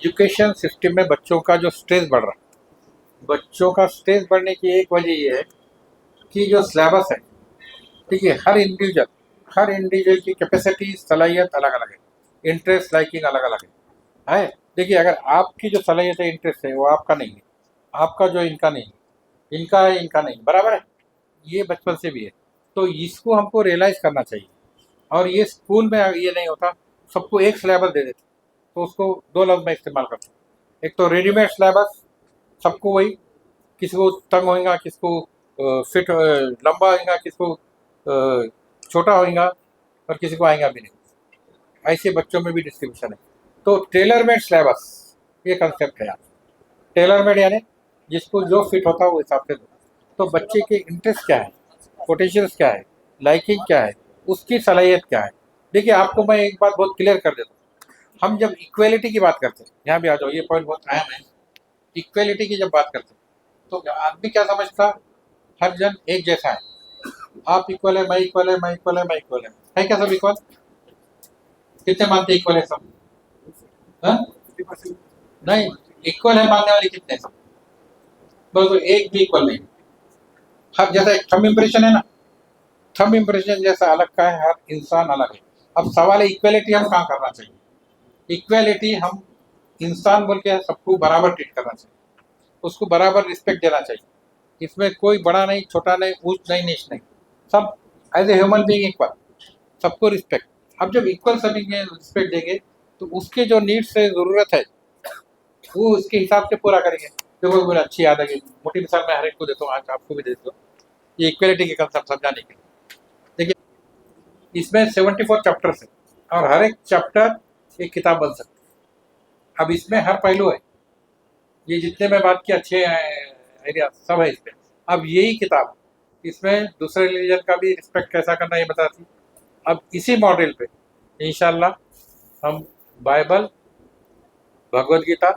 Education system में बच्चों का जो स्ट्रेस बढ़ रहा है, बच्चों का स्ट्रेस बढ़ने की एक वजह ये है कि जो सिलेबस है, ठीक है, हर इंडिविजुअल की कैपेसिटी सलाहियत अलग अलग है, इंटरेस्ट लाइकिंग अलग अलग है। देखिए, अगर आपकी जो सलाहियत है, इंटरेस्ट है, वो आपका नहीं है, आपका जो इनका नहीं है, इनका है, इनका नहीं, बराबर है। ये बचपन से भी है, तो इसको हमको रियलाइज करना चाहिए। और ये स्कूल में ये नहीं होता, सबको एक सिलेबस दे देते, तो उसको दो लफ्ज में इस्तेमाल करते हैं। एक तो रेडीमेड सिलेबस, सबको वही, किसी को तंग होएगा, किसको फिट लंबा होएगा, किसको छोटा होएगा, और किसी को आएगा भी नहीं। ऐसे बच्चों में भी डिस्ट्रीब्यूशन है। तो टेलर मेड सिलेबस, ये कंसेप्ट है यहाँ। टेलर मेड यानी जिसको जो फिट होता है वो हिसाब से दो। तो बच्चे के इंटरेस्ट क्या है, पोटेंशियल्स क्या है, लाइकिंग क्या है, उसकी सलाहियत क्या है। देखिए, आपको मैं एक बात बहुत क्लियर कर देता हूँ। हम जब इक्वेलिटी की बात करते हैं, यहाँ भी आ जाओ, ये पॉइंट बहुत अहम है। इक्वेलिटी की जब बात करते हैं तो आदमी क्या समझता, हर जन एक जैसा है, आप इक्वल है, मैं इक्वल है, मैं इक्वल है, मैं इक्वल है क्या सब इक्वल? कितने मानते इक्वल है सब? हाँ? नहीं, इक्वल है मानने वाले कितने सब? बस तो एक भी इक्वल नहीं। हर जैसा एक थंब इम्प्रेशन है ना, थंब इम्प्रेशन जैसा अलग का है, हर इंसान अलग है। अब सवाल है इक्वेलिटी हम कहाँ करना चाहिए। इक्वेलिटी हम इंसान बोल के सबको बराबर ट्रीट करना चाहिए, उसको बराबर रिस्पेक्ट देना चाहिए। इसमें कोई बड़ा नहीं, छोटा नहीं, ऊंच नहीं, नीच नहीं, सब as a human being equal, सबको रिस्पेक्ट। अब जब इक्वल सभी में रिस्पेक्ट देंगे तो उसके जो नीड्स है, ज़रूरत है, वो उसके हिसाब से पूरा करेंगे। देखो, मुझे अच्छी याद है कि मोटी मिसाल मैं हर एक को देता हूँ, आज आपको भी दे देता हूँ, ये इक्वलिटी के कंसेप्ट समझाने के लिए। देखिए, इसमें 74 चैप्टर्स है, और हर एक चैप्टर एक किताब बन सकती है। अब इसमें हर पहलू है, ये जितने मैं बात की अच्छे आइडिया सब है इसमें। अब यही किताब इसमें दूसरे रिलीजन का भी रिस्पेक्ट कैसा करना ये बताती। अब इसी मॉडल पे इंशाल्लाह हम Bible, Bhagavad Gita,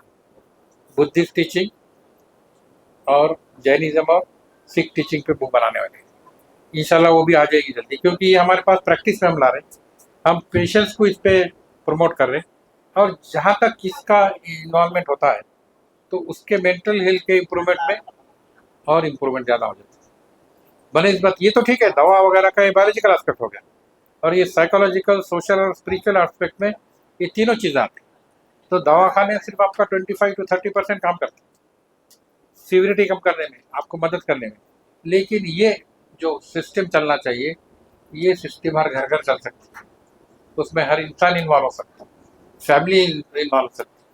Buddhist teaching और जैनिज्म और सिख टीचिंग पे बुक बनाने वाले हैं। इंशाल्लाह वो भी आ जाएगी जल्दी, क्योंकि ये हमारे पास प्रैक्टिस में हम ला रहे हैं, हम पेशेंस को इस पे प्रमोट कर रहे हैं। और जहाँ तक इसका इन्वॉल्वमेंट होता है तो उसके मेंटल हेल्थ के इम्प्रूवमेंट में और इम्प्रूवमेंट ज़्यादा हो जाता है। भले इस बात, ये तो ठीक है, दवा वगैरह का ये बायोलॉजिकल एस्पेक्ट हो गया, और ये साइकोलॉजिकल, सोशल और स्पिरिचुअल एस्पेक्ट में ये तीनों चीज़ें आती हैं। तो दवा खाने सिर्फ आपका 25 to 30% काम करता है सीवियरिटी कम करने में, आपको मदद करने में। लेकिन ये जो सिस्टम चलना चाहिए, ये सिस्टम हर घर घर चल सकता है, उसमें हर इंसान इन्वॉल्व हो सकता है, फैमिली इन्वॉल्व हो सकती है,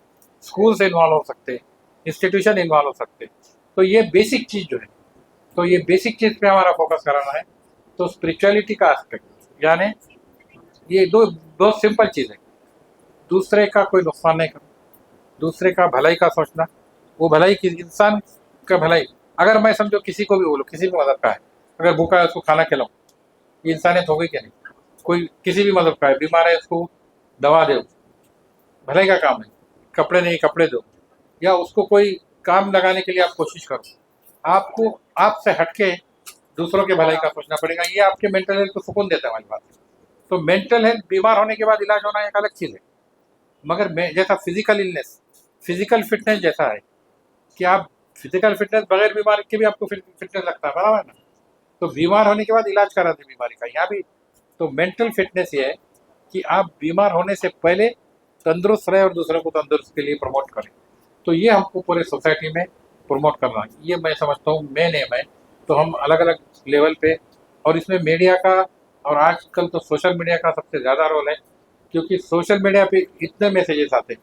स्कूल से इन्वॉल्व हो सकते हैं, इंस्टीट्यूशन इन्वॉल्व हो सकते हैं। तो ये बेसिक चीज़ जो है, तो ये बेसिक चीज़ पे हमारा फोकस कराना है। तो स्पिरिचुअलिटी का एस्पेक्ट यानी ये दो बहुत सिंपल चीज़ है। दूसरे का कोई नुकसान नहीं करना, दूसरे का भलाई का सोचना, वो भलाई की इंसान का भलाई। अगर मैं समझो किसी को भी बोलो, किसी भी मदद का है, अगर भूखा है उसको खाना खिलाऊं, ये इंसानियत हो गई क्या नहीं? कोई किसी भी मदद का है, बीमार है, उसको दवा दो, भलाई का काम है। कपड़े नहीं, कपड़े दो, या उसको कोई काम लगाने के लिए आप कोशिश करो। आपको आपसे हटके दूसरों के भलाई का सोचना पड़ेगा, ये आपके मेंटल हेल्थ को सुकून देता है हमारी बात। तो मेंटल हेल्थ बीमार होने के बाद इलाज होना एक अलग चीज़ है, मगर जैसा फिजिकल इलनेस, फिजिकल फिटनेस जैसा है कि आप फिजिकल फिटनेस बगैर बीमारी के भी आपको फिटनेस लगता है, बराबर है ना? तो बीमार होने के बाद इलाज कराते बीमारी का, यहाँ भी। तो मेंटल फिटनेस ये है कि आप बीमार होने से पहले तंदुरुस्त रहे और दूसरों को तंदुरुस्त के लिए प्रमोट करें। तो ये हमको पूरे सोसाइटी में प्रमोट करना है, ये मैं समझता हूँ मेन एम है। तो हम अलग अलग लेवल पे, और इसमें मीडिया का, और आजकल तो सोशल मीडिया का सबसे ज़्यादा रोल है, क्योंकि सोशल मीडिया पे इतने मैसेजेस आते हैं,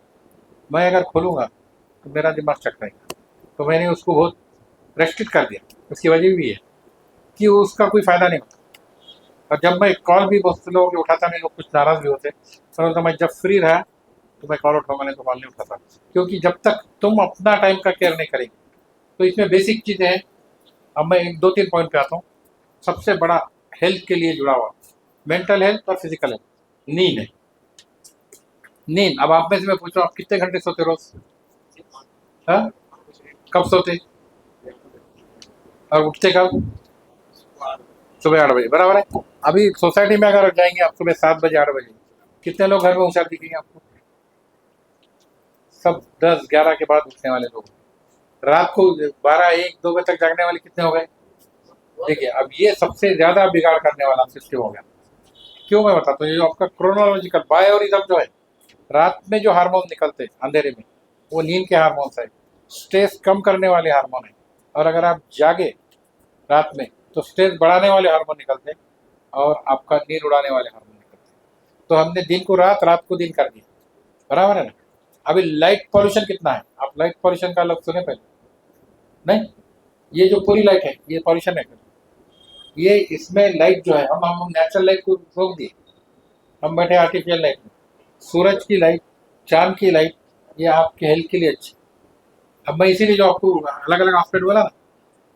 मैं अगर खोलूँगा तो मेरा दिमाग चकराएगा। तो मैंने उसको बहुत रेस्ट्रिक्ट कर दिया। उसकी वजह भी है कि उसका कोई फ़ायदा नहीं होता। और जब मैं कॉल भी बहुत से लोगों के उठाता नहीं, लोग कुछ नाराज़ भी होते, तो मैं जब फ्री रहा तो मैं कॉल उठाऊंगा, नहीं तो कॉल नहीं उठाता। क्योंकि जब तक तुम अपना टाइम का केयर नहीं करेंगे, तो इसमें बेसिक चीज़ें हैं। अब मैं एक दो तीन पॉइंट पे आता हूँ। सबसे बड़ा हेल्थ के लिए जुड़ा हुआ, मेंटल हेल्थ और फिजिकल हेल्थ, नींद है। नींद, अब आप में से मैं पूछूँ, आप कितने घंटे सोते रोज? हाँ, कब सोते और उठते कब? सुबह 8 बजे, बराबर है। अभी सोसाइटी में अगर जाएंगे आप सुबह 7 बजे 8 बजे, कितने लोग घर में उछाल दिखेंगे आपको? सब 10-11 के बाद उठने वाले लोग, रात को 12-1-2 बजे तक जागने वाले कितने हो गए। देखिए अब ये सबसे ज्यादा बिगाड़ करने वाला सिस्टम हो गया। क्यों मैं बताता हूँ, ये जो आपका क्रोनोलॉजिकल बायोरिदम जो है, रात में जो हार्मोन निकलते हैं अंधेरे में, वो नींद के हार्मोन्स है, स्ट्रेस कम करने वाले हार्मोन है। और अगर आप जागे रात में तो स्ट्रेस बढ़ाने वाले हार्मोन निकलते हैं और आपका नींद उड़ाने वाले हार्मोन निकलते हैं। तो हमने दिन को रात, रात को दिन कर दिया, बराबर है ना। अभी लाइट पॉल्यूशन कितना है, आप लाइट पॉल्यूशन का लफ्ज सुने पहले? नहीं, ये जो पूरी लाइट है ये पॉल्यूशन है। ये इसमें लाइट जो है, हम नेचुरल लाइट को रोक दिए, हम बैठे आर्टिफिशियल लाइट में। सूरज की लाइट, चांद की लाइट, ये आपके हेल्थ के लिए अच्छी। अब मैं इसीलिए जो आपको अलग अलग एस्पेक्ट बोला ना,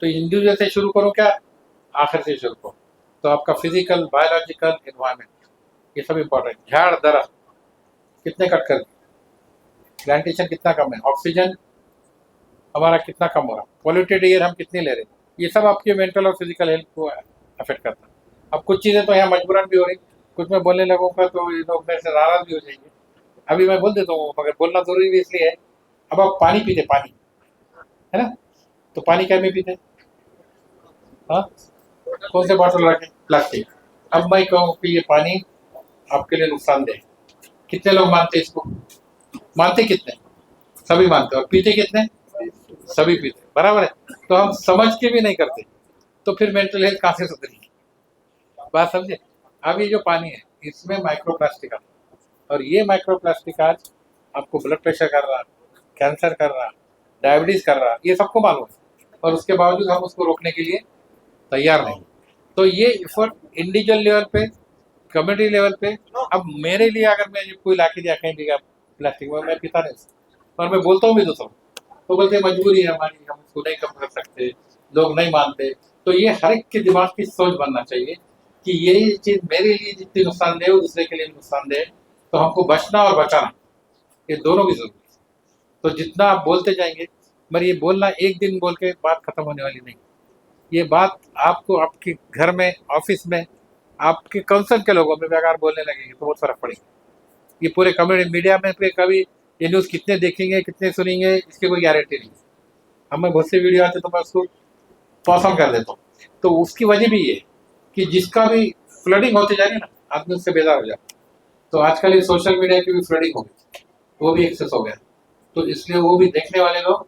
तो इंडिविजुअल से शुरू करो क्या, आखिर से शुरू करो। तो आपका फिजिकल, बायोलॉजिकल, एनवायरमेंट, ये सब इम्पोर्टेंट। झाड़ दरख्त कितने कट कर दिए, प्लांटेशन कितना कम है, ऑक्सीजन हमारा कितना कम हो रहा, पॉल्यूटेड एयर हम कितने ले रहे हैं, ये सब आपके मेंटल और फिजिकल हेल्थ को अफेक्ट करता है। अब कुछ चीज़ें तो यहाँ मजबूरन भी हो रही, कुछ मैं बोलने लगूंगा तो ये लोग मेरे से नाराज भी हो जाएंगे। अभी मैं बोल देता हूँ, मगर बोलना जरूरी भी इसलिए है। अब आप पानी पीते, पानी है ना, तो पानी क्या में पीते, हाँ, कौन से बॉटल रखे, प्लास्टिक। अब मैं कहूँ कि ये पानी आपके लिए नुकसानदेह है, कितने लोग मानते हैं इसको, मानते कितने, सभी मानते हैं। और पीते कितने, सभी पीते, बराबर है। तो हम समझ के भी नहीं करते, तो फिर मेंटल हेल्थ कहाँ से सुधरेगी, बात समझे। अब ये जो पानी है इसमें माइक्रो प्लास्टिक आता है, और ये माइक्रो प्लास्टिक आज आपको ब्लड प्रेशर कर रहा, कैंसर कर रहा, डायबिटीज कर रहा, ये सबको मालूम है, और उसके बावजूद हम उसको रोकने के लिए तैयार नहीं। तो ये एफर्ट इंडिविजुअल लेवल पे, कम्युनिटी लेवल पे। अब मेरे लिए अगर मैं ये कोई ला के दिया कहीं जगह प्लास्टिक में, मैं पीता नहीं, और मैं बोलता हूँ भी दूसरों, तो बोलते मजबूरी है हमारी, हम उसको नहीं कम कर सकते, लोग नहीं मानते। तो ये हर एक के दिमाग की सोच बनना चाहिए कि यही चीज मेरे लिए जितनी नुकसानदेह है, दूसरे के लिए नुकसानदेह है। तो हमको बचना और बचाना, ये दोनों भी जरूरी है। तो जितना आप बोलते जाएंगे, मगर ये बोलना एक दिन बोल के बात खत्म होने वाली नहीं। ये बात आपको आपके घर में, ऑफिस में, आपके कंसर्न के लोगों में भी अगर बोलने लगेंगे तो बहुत फर्क पड़ेगा। ये पूरे कम्युनिटी मीडिया में पे कभी ये न्यूज़ कितने देखेंगे, कितने सुनेंगे, इसकी कोई गारंटी नहीं। हमें बहुत से वीडियो आते तो मैं उसको पॉज ऑन कर देता हूँ। तो उसकी वजह भी ये कि जिसका भी फ्लडिंग होती जा रही है ना, आदमी उससे बेजार हो जाता। तो आजकल ये सोशल मीडिया की भी फ्लडिंग हो गई, वो भी एक्सेस हो गया। तो इसलिए वो भी देखने वाले लोग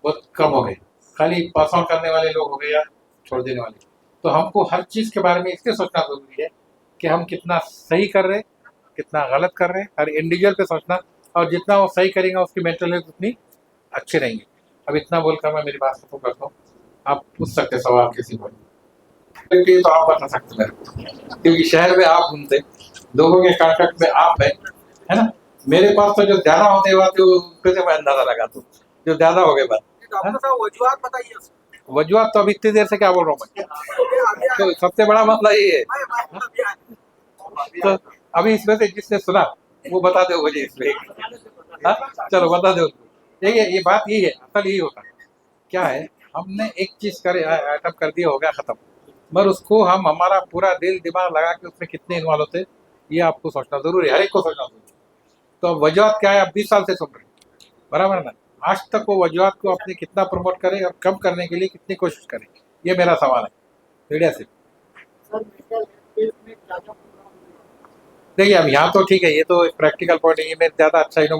बहुत कम हो गए, खाली पास ऑन करने वाले लोग हो गए या छोड़ देने वाले। तो हमको हर चीज़ के बारे में इसलिए सोचना जरूरी है कि हम कितना सही कर रहे हैं, कितना गलत कर रहे हैं, हर इंडिविजुअल पे सोचना। और जितना वो सही करेंगे उसकी मेंटल हेल्थ उतनी अच्छी रहेंगी। अब इतना बोलकर मैं मेरी बात खत्म करता हूँ। आप पूछ सकते सवाल किसी को, तो आप बता सकते मेरे को, क्योंकि शहर में आप घूमते, लोगों के कांटेक्ट में आप है ना। मेरे पास तो जो ज्यादा होने वाले उनके से मैं अंदाजा लगाता हूँ, जो ज्यादा हो गए बात। डॉक्टर साहब वजूहत बताइए उसमें। वजूहत तो अब इतनी देर से क्या बोल रहा हूँ मैं, तो सबसे बड़ा मसला ये है। तो अभी इसमें से जिसने सुना वो बता दो मुझे इसमें, हाँ चलो बता दो। देखिए ये बात यही है, असल यही होता है। क्या है, हमने एक चीज करे, आइटम कर दिया, हो गया खत्म। मगर उसको हम हमारा पूरा दिल दिमाग लगा के उसमें कितने इन्वॉल्व होते, ये आपको सोचना जरूरी है, हर एक को सोचना जरूरी है। तो अब वजूहत क्या है, आप 20 साल से सुन रहे हैं, बराबर है ना। आज तक वो वजूहत को अपने कितना प्रमोट करें और कम करने के लिए कितनी कोशिश करें, ये मेरा सवाल है मीडिया से। देखिए अब यहाँ तो ठीक है, ये तो प्रैक्टिकल पॉइंट है, ये मैं ज़्यादा अच्छा इन्हों